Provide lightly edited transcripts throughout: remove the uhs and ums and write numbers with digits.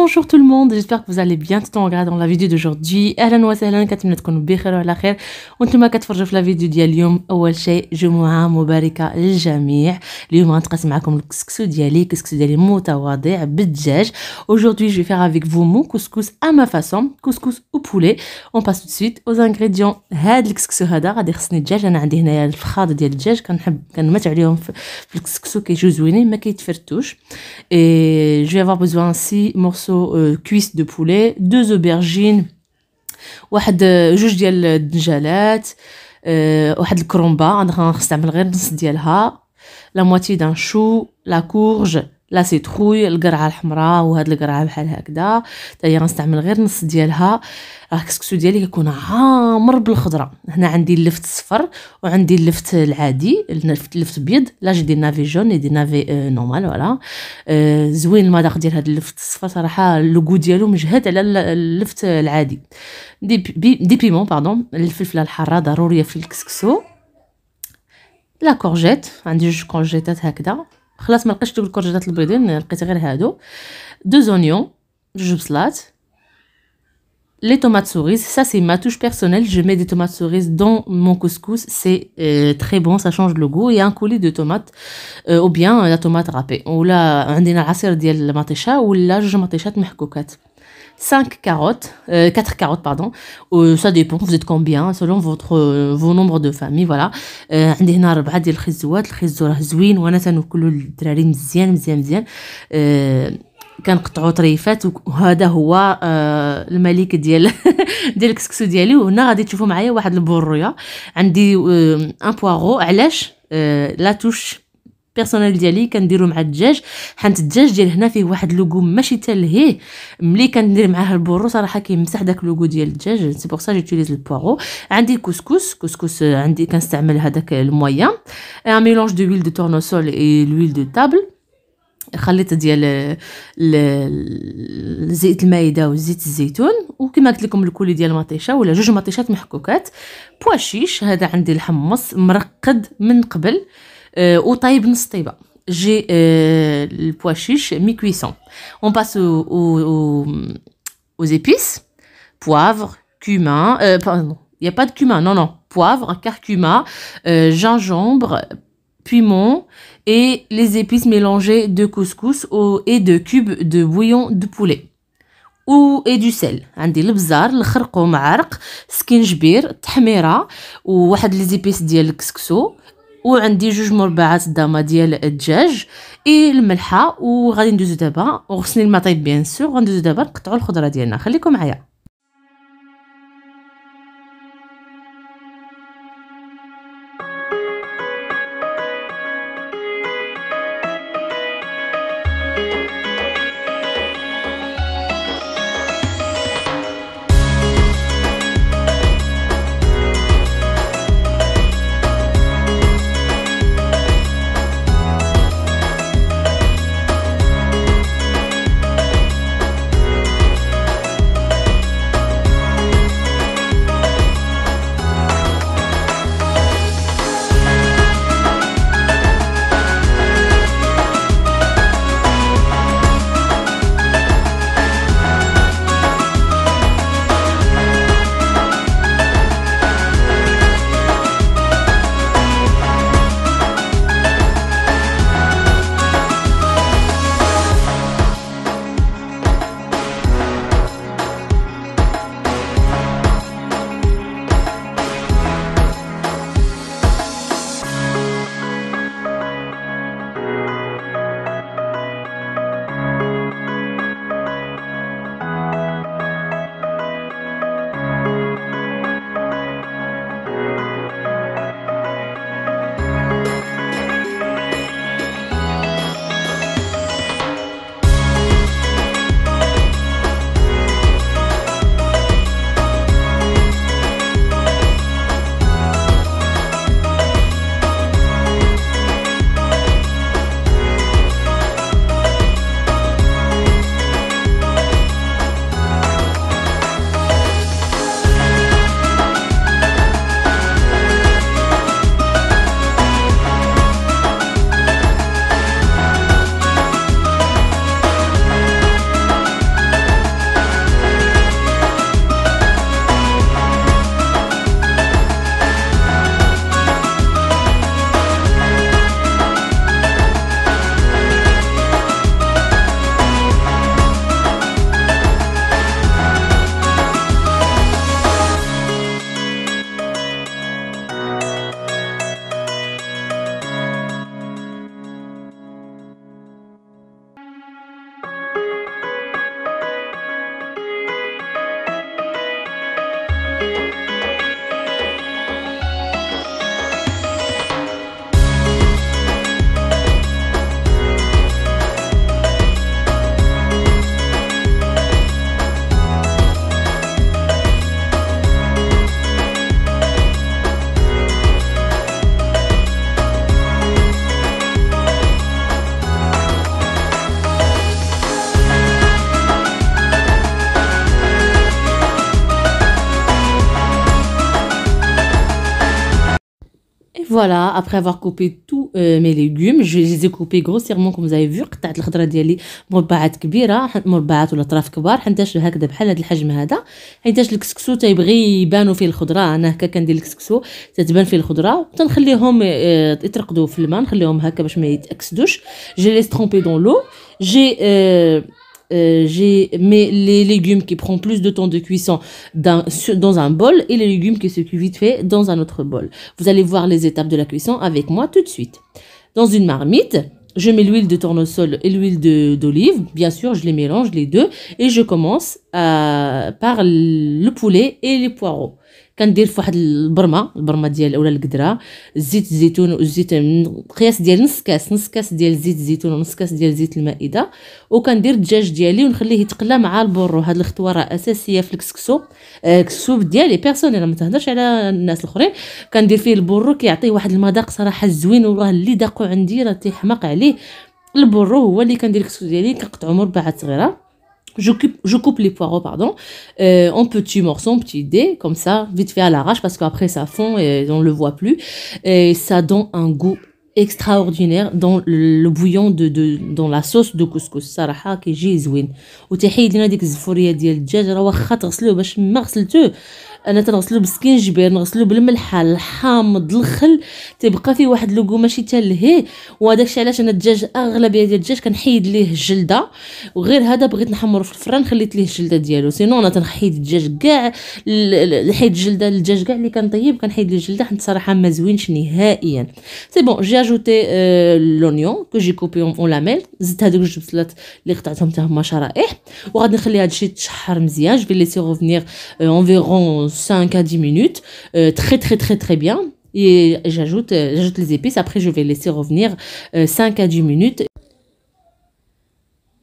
Bonjour tout le monde, j'espère que vous allez bien tout en regardant la vidéo d'aujourd'hui. اهلا وسهلا كنتمنى تكونوا بخير وعلى خير وانتم كتفرجوا في لا فيديو ديال اليوم. اول شيء جمعه مباركه للجميع. اليوم غنتقاسم معكم الكسكسو ديالي متواضع بالدجاج. Aujourd'hui, je vais faire avec vous mon couscous à ma façon, couscous au poulet. On passe tout de suite aux ingrédients. هاد الكسكسو هذا غادي خصني الدجاج. انا عندي هنايا الفخاده ديال الدجاج كنمت عليهم في الكسكسو كيجيو زوينين ما كيتفرتوش. Et je vais avoir besoin 6 morceaux cuisses de poulet, 2 aubergines, جوج ديال الدنجالات، واحد الكرومبه غنستعمل غير نص ديالها، لا موتي دان شو، لا كورج، لا سيتروي، القرعه الحمراء وهاد القرعه بحال هكذا حتى هي غنستعمل غير نص ديالها. راه الكسكسو ديالي كيكون عامر بالخضره. هنا عندي اللفت الصفر وعندي اللفت العادي، اللفت البيض. لا جي دي نافي جون دي نافي نورمال فوالا. زوين المذاق ديال هاد اللفت الصفر صراحه، لوغو ديالو مجهد على اللفت العادي. دي بيمون باردون، الفلفله الحاره ضروريه في الكسكسو. لا كورجيت، عندي جوج كورجيتات هكذا، خلاص ما لقيتش دوك الكورجيتات البيضين، لقيت غير هادو. 2 زونيون، جوج بصلات. Les tomates cerises, ça c'est ma touche personnelle, je mets des tomates cerises dans mon couscous, c'est très bon, ça change le goût. Et un coulis de tomates ou bien la tomate râpée. Ou là, عندنا العصير ديال المطيشه ولا جوج مطيشات محكوكات. 5 carottes, 4 carottes pardon, ça dépend, vous êtes combien selon vos nombres de famille, voilà. عندي هنا 4 ديال الخزوات. الخزو راه زوين وانا تناكلو للدراري مزيان. كنقطعوا طريفات وهذا هو الملك ديال الكسكسو ديالي. وهنا غادي تشوفوا معايا واحد البرويه. عندي ان بوارو. علاش لا توش بيرسونيل ديالي كنديرو مع الدجاج، حيت الدجاج ديال هنا فيه واحد لوغو ماشي تلهيه. ملي كندير معاه البورو صراحه كيمسح داك لوغو ديال الدجاج، سي بور سا جيتيليز البوارو. عندي كوسكوس عندي كنستعمل هذاك المويان. ان ميلونج دو ويل دو تورنوسول اي لويل دو تابل، خليط ديال زيت المايده وزيت الزيتون، وكما قلت لكم الكولي ديال المطيشه ولا جوج مطيشات محكوكات. بواشيش هذا عندي الحمص مرقد من قبل وطايب نص طيبه. جي البواشيش مي كويسون. On passe aux épices. Poivre, cumin, pardon, il y a pas de cumin, non, poivre, curcuma, gingembre, piment et les épices mélangées de couscous et de cubes de bouillon de poulet et du sel. عندي البزار، الخرقوم، عرق، سكينجبير، تحميره وواحد لي زيبيس ديال الكسكسو، وعندي جوج مربعات داما ديال الدجاج اي الملحه. وغادي ندوزو دابا وغسلي الماء طيب بيان سور. غندوزو دابا نقطعوا الخضره ديالنا. خليكم معايا. Voilà, après avoir coupé tous mes légumes, je les ai coupés grossièrement comme vous avez vu. قطعت الخضره ديالي مربعات كبيره، مربعات ولا طراف كبار، حيتاش هكذا بحال هذا الحجم هذا، حيتاش الكسكسو تيبغي يبانوا فيه الخضره. انا هكا كندير الكسكسو تتبان فيه الخضره، تنخليهم يترقدوا في الماء، نخليهم هكا باش ما يتاكسدوش. جي لي سترومبي دون لو. جي j'ai les légumes qui prennent plus de temps de cuisson dans un bol et les légumes qui se cuisent vite fait dans un autre bol. Vous allez voir les étapes de la cuisson avec moi tout de suite. Dans une marmite, je mets l'huile de tournesol et l'huile d'olive. Bien sûr, je les mélange les deux et je commence par le poulet et les poireaux. كندير في واحد البرمه ديال ولا القدره زيت الزيتون والزيت قياس ديال نص كاس ديال زيت الزيتون ونص كاس ديال زيت المائده، وكندير الدجاج ديالي ونخليه يتقلى مع البورو. هاد الخطوه راه اساسيه في الكسكسو. الكسكسو ديالي بيرسونيل، انا ما تهضرش على الناس الاخرين. كندير فيه البورو كيعطيه واحد المذاق صراحه زوين، وراه اللي داقو عندي راه تيحماق عليه. البورو هو اللي كندير الكسكسو ديالي كنقطعو مربعات صغيره. Je coupe les poireaux, pardon, en petits morceaux, en petits dés, comme ça, vite fait à l'arrache, parce qu'après ça fond et on le voit plus. Et ça donne un goût extraordinaire dans le bouillon dans la sauce de couscous. صراحة كيجي زوين. وتحيد لنا ديك الزفورية ديال الدجاج، راه واخا تغسلوه باش ما غسلتوه انا تنغسلو بالسكينجبير، نغسلو بالملحه الحامض الخل، تيبقى فيه واحد لوغو ماشي تالهي. وهداكشي علاش انا الدجاج اغلبيه ديال الدجاج كنحيد ليه الجلده، وغير هذا بغيت نحمرو في الفران خليت ليه الجلده ديالو. سينو انا تنحيد الدجاج كاع، نحيد الجلده الدجاج كاع اللي كنطيب كنحيد ليه الجلده، حيت صراحه ما زوينش نهائيا. سي بون جي اجوتي لونيون كو جي كوبي اون لاميل، زدت هذوك جوج بصلات اللي قطعتهم حتى هما شرائح، وغادي نخلي هادشي يتشحر مزيان. جو في ليسي revenir environ 5 à 10 minutes, très bien. Et j'ajoute les épices. Après, je vais laisser revenir 5 à 10 minutes.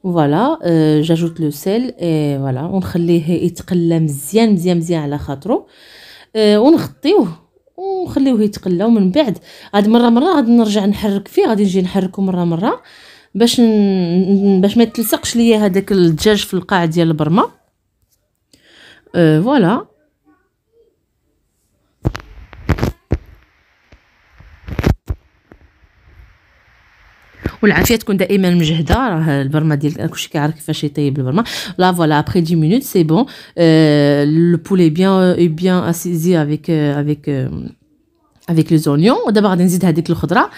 Voilà, j'ajoute le sel et voilà, ونخليه يتقلى مزيان على خاطرو، ونغطيوه ونخليوه يتقلى. ومن بعد غادي مره غادي نرجع نحرك فيه، غادي نجي نحركو مره باش ما يتلصقش ليا هذاك الدجاج في القاع ديال البرمه. فوالا. والعافيه تكون دائما مجهده، راه البرمه ديال كلشي كيعرف كيفاش يطيب البرمه. لا فوالا après 10 minutes c'est bon, le poulet est bien assaisi avec les oignons. ودابا غادي نزيد هذيك الخضره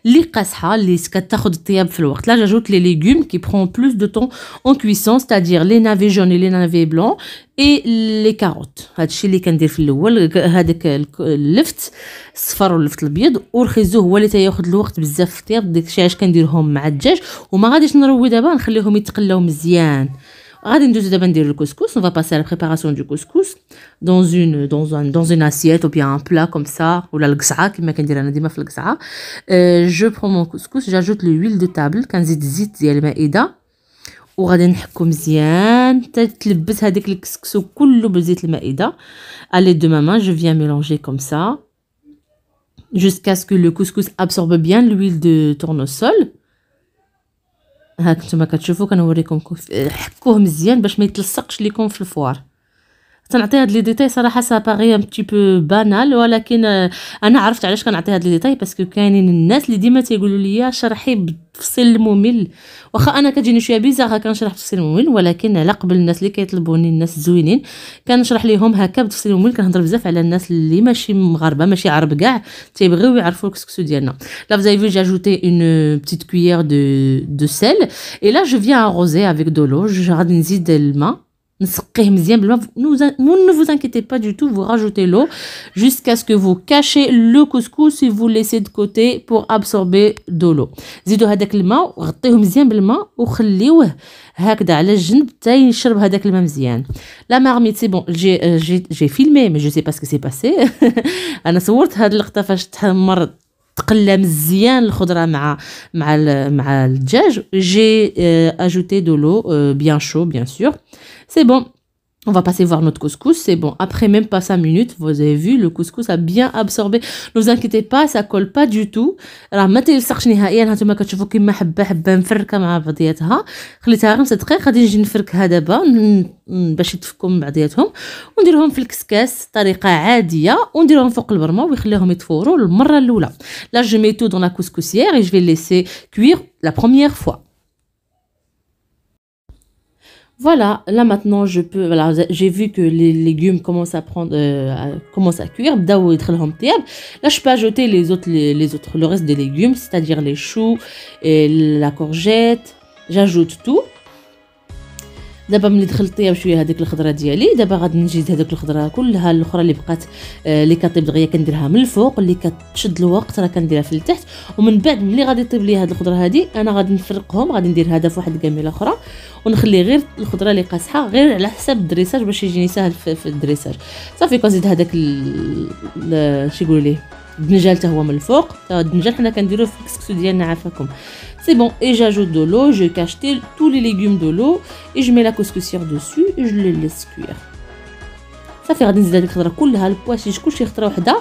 اللي قاصحه اللي كتاخذ الطياب في الوقت. لا j'ajoute les légumes qui prend plus de temps en cuisson, c'est-à-dire les navets jaunes et les navets blancs et les carottes. هادشي اللي كندير في الاول، هذاك اللفت الصفر واللفت الابيض والخيزو هو اللي تياخذ الوقت بزاف في الطياب. داكشي علاش كنديرهم مع الدجاج وما غاديش نروي دابا، نخليهم يتقلاو مزيان. غادي ندوزو دابا ندير الكسكس. On va passer à la préparation du couscous dans une assiette ou bien un plat comme ça, ولا القصعه كما كندير انا ديما في القصعه. Je prends mon couscous, j'ajoute l'huile de table، كنزيد الزيت ديال المائده وغادي نحكو مزيان تتلبس هذيك الكسكسو كله بزيت المائده. À l'aide de ma main, je viens mélanger comme ça jusqu'à ce que le couscous absorbe bien l'huile de tournesol. هاك نتوما كتشوفوا كنوريكم حكوه مزيان باش ما يتلصقش ليكم في الفوار. تنعطي هاد لي ديتاي صراحه سا باغي ان بتي بو بانال، ولكن انا عرفت علاش كنعطي هاد لي ديتاي باسكو كاينين الناس اللي ديما تيقولوا لي شرحي بالتفصيل الممل. واخا انا كتجيني شويه بيزار كنشرح بالتفصيل الممل، ولكن على قبل الناس اللي كيطلبوني الناس زوينين كنشرح ليهم هكا بالتفصيل الممل. كنهضر بزاف على الناس اللي ماشي مغاربه ماشي عرب كاع تيبغيو يعرفوا الكسكسو ديالنا. لا vous avez vu j'ai ajouté une petite cuillère de sel et là je viens arroser avec de l'eau. غادي نزيد الماء نسقيه مزيان بالماء. Ne vous inquiétez pas du tout, vous rajoutez l'eau jusqu'à ce que vous cachez le couscous et vous laissez de côté pour absorber de l'eau. زيدوا هذاك الماء وغطيوه مزيان بالماء وخليوه هكذا على الجنب حتى يشرب هذاك الماء مزيان. لا مارميت سي بون j'ai filmé mais je sais pas ce qui s'est passé. انا صورت هاد اللقطه فاش تحمر تقلى مزيان الخضره مع الدجاج. J'ai ajouté de l'eau bien chaud bien sûr. C'est bon. On va passer voir notre couscous, c'est bon. Après même pas 5 minutes, vous avez vu, le couscous a bien absorbé. Ne vous inquiétez pas, ça colle pas du tout. راه ما تيلصقش نهائيا. هانتوما كتشوفوا كيما حبه حبه مفركه مع بعضياتها. خليتها غير 5 دقائق، غادي نجي نفركها دابا باش يتفكوا من بعضياتهم ونديرهم في الكسكاس طريقه عاديه ونديرهم فوق البرمه ويخليهم يتفوروا المره الاولى. Là je mets tout dans la couscoussière et je vais laisser cuire la première fois. Voilà, là maintenant je peux. Voilà, j'ai vu que les légumes commencent à prendre, commencent à cuire. Là, je peux ajouter les autres, le reste des légumes, c'est-à-dire les choux et la courgette. J'ajoute tout. دابا ملي دخلت طياب شويه هذيك الخضره ديالي، دابا غادي نجيز هذيك الخضره كلها الاخرى اللي بقات اللي كطيب دغيا كنديرها من الفوق، اللي كتشد الوقت راه كنديرها في التحت. ومن بعد ملي غادي يطيب لي هذه الخضره هذه انا غادي نفرقهم، غادي ندير هذا في واحد الكاميله اخرى ونخلي غير الخضره اللي قاصحه غير على حساب الدريساج باش يجيني ساهل في الدريساج. صافي كنزيد هذاك شي يقولوا ليه الدنجال حتى هو من الفوق. الدنجال حنا كنديروه في الكسكسو ديالنا عافاكم. C'est bon, et j'ajoute de l'eau, je cache tous les légumes de l'eau et je mets la couscoussière dessus et je les laisse cuire. صافي غادي نزيد هذيك الخضره كلها البواسيج كلشي خضره وحده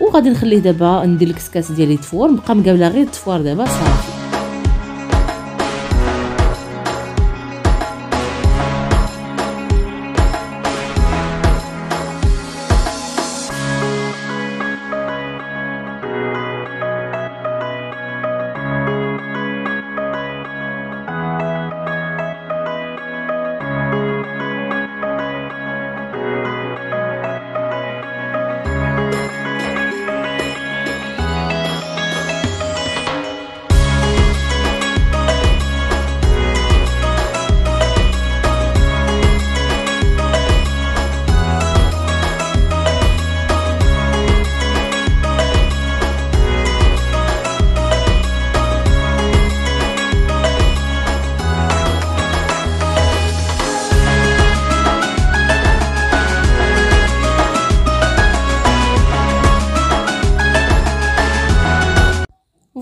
وغادي نخليه دابا ندير الكسكاس ديالي يتفور. نبقى مقابله غير التفوار دابا صافي.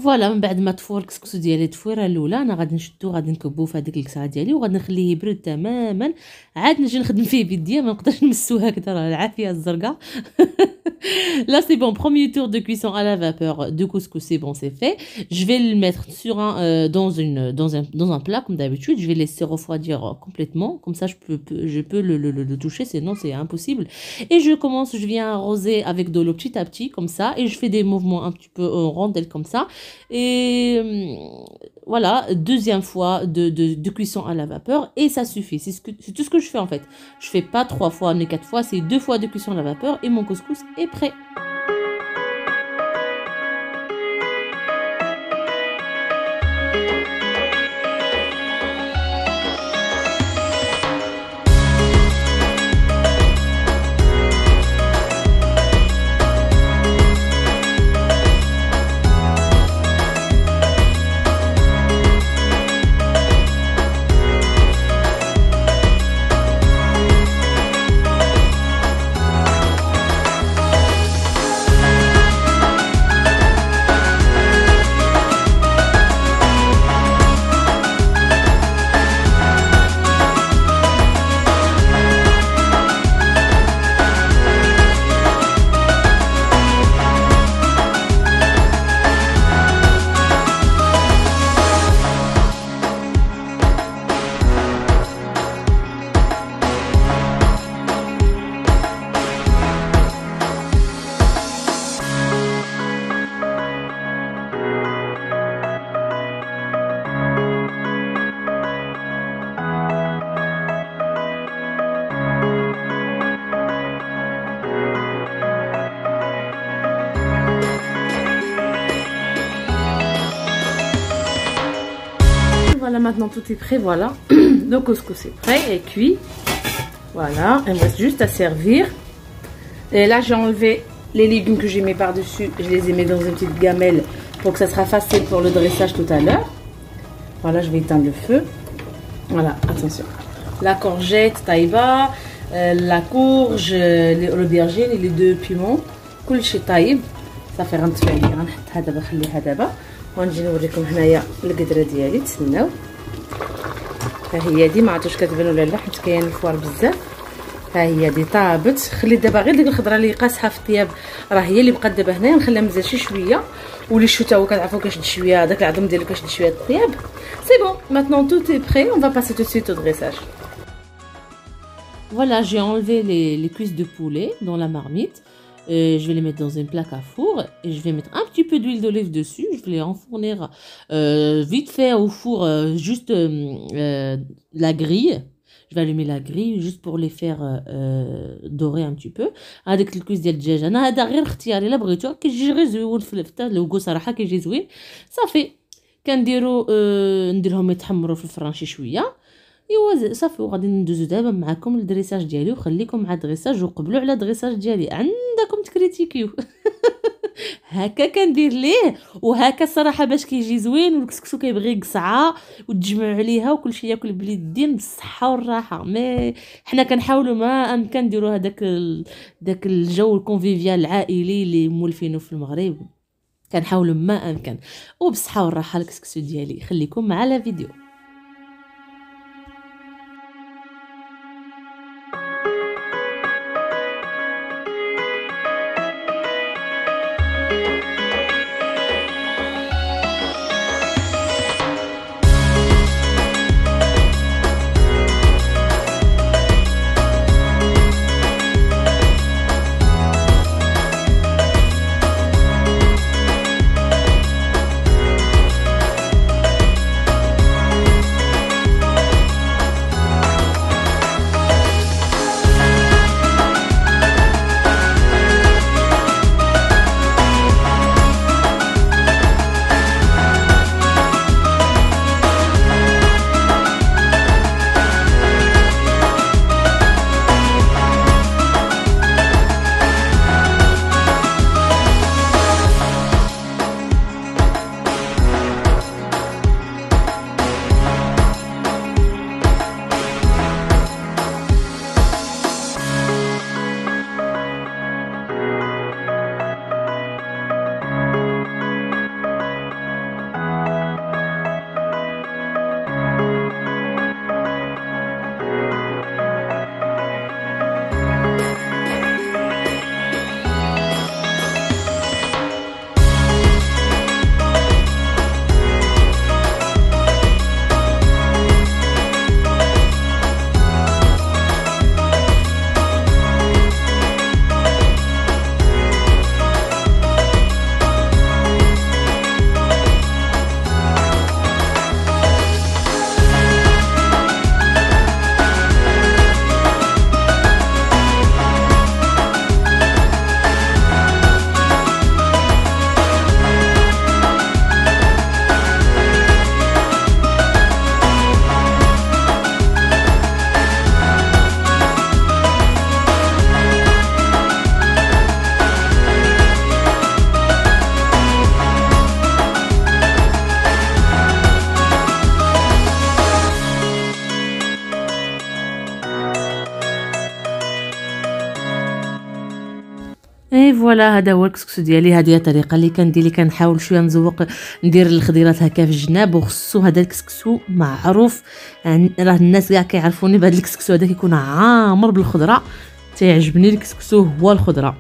فوالا من بعد ما تفور الكسكسو ديالي التفويره الاولى انا غادي نشدو غادي نكبو في هذيك الكسعه ديالي وغادي نخليه يبرد تماما. عاد نجي نخدم فيه بيديا ما نقدرش نمسو هكذا راه العافيه الزرقاء. Là c'est bon, premier tour de cuisson à la vapeur de couscous, c'est bon, c'est fait. Je vais le mettre sur dans un plat comme d'habitude. Je vais laisser refroidir complètement, comme ça je peux le toucher, sinon c'est impossible. Et je viens arroser avec de l'eau petit à petit comme ça et je fais des mouvements un petit peu en rondelle comme ça. Et voilà, deuxième fois de cuisson à la vapeur et ça suffit. C'est tout ce que je fais en fait. Je fais pas 3 fois ni 4 fois, c'est 2 fois de cuisson à la vapeur et mon couscous est prêt. Voilà, maintenant tout est prêt, voilà. Le couscous est prêt et cuit. Voilà, il me reste juste à servir. Et là, j'ai enlevé les légumes que j'ai mis par-dessus. Je les ai mis dans une petite gamelle pour que ça sera facile pour le dressage tout à l'heure. Voilà, je vais éteindre le feu. Voilà, attention. La courgette, taïba, la courge, l'aubergine et les 2 piments. كل شيء طيب. صافي غنطفي عليه، غنحطها دابا نخليها دابا ونجي نوريكم هنايا القدره ديالي. تسناو ها هي دي، ما عرفتش كتبان ولا لا حيت كاين الفوار بزاف. ها هي دي طابت. خليت دابا غير ديك الخضره اللي قاصحه في الطياب راه هي اللي بقات دابا هنايا، نخليها مزال شي شويه. ولي تا هو كتعرفوا كيشد شويه داك العظم ديالو كيشد شويه الطياب. سي بون ماتنون tout est prêt, on va passer tout de suite au dressage. Voilà, j'ai enlevé les cuisses de poulet dans la marmite. Je vais les mettre dans une plaque à four et je vais mettre un petit peu d'huile d'olive dessus. Je vais les enfourner vite fait au four, juste la grille. Je vais allumer la grille juste pour les faire dorer un petit peu. هذيك الكويس ديال الدجاج انا هذا غير اختياري، الا بغيتو كيجي غير زوين في الفتا لوغو صراحه كيجي زوين. صافي كنديرو نديرهم يتحمروا في الفران شي شويه. ايوا صافي وغادي ندوزو دابا معكم الدريساج ديالي. وخليكم مع الدريساج وقبلوا على الدريساج ديالي عندكم تكريتيكيو. هكا كندير ليه وهكا الصراحه باش كيجي زوين. والكسكسو كيبغي قصعه وتجمعوا عليها وكلشي ياكل باليدين بالصحه والراحه. مي حنا كنحاولوا ما امكن نديروا هذاك داك الجو الكونفيفيال العائلي اللي مولفينه في المغرب. كنحاولوا ما امكن وبالصحه والراحه الكسكسو ديالي. خليكم مع لا فيديو. اي فوالا هذا هو الكسكسو ديالي. هذه هي الطريقه اللي كندير، اللي كنحاول شويه نزوق ندير الخضيرات هكا في الجناب. وخصو هذا الكسكسو معروف يعني راه الناس كاع كيعرفوني بهذا الكسكسو هذا كيكون عامر بالخضره. تيعجبني الكسكسو هو الخضره.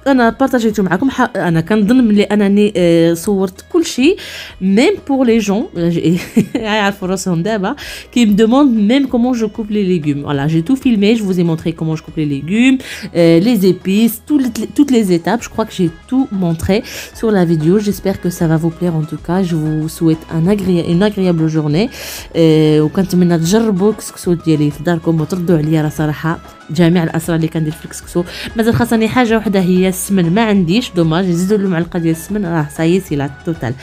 انا بارطاجيتو معكم. انا كنظن ملي انني صورت كل شيء ميم بور لي جون يعرفوا راسهم دابا كي me demandent même comment je coupe les légumes. Voilà, j'ai tout filmé, je vous ai montré comment je coupe les légumes, les épices, toutes les étapes. Je crois que j'ai tout montré sur la vidéo. J'espère que ça va vous plaire. En tout cas, je vous souhaite une agréable journée. وكنتمنى تجربوا الكسكسو ديالي في داركم وتردوا عليا. راه صراحه جميع الاسرار اللي كندير في الكسكسو مازال خاصني حاجه وحده هي السمن. ما عنديش دوماج يزيدوا له معلقه ديال السمن راه صايي سي لا توتال.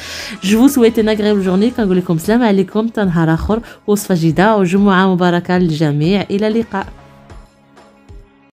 جو فو سويت ان اغريبل جورني. كنقول لكم السلام عليكم، تا نهار اخر وصفه جديده وجمعه مباركه للجميع. الى اللقاء.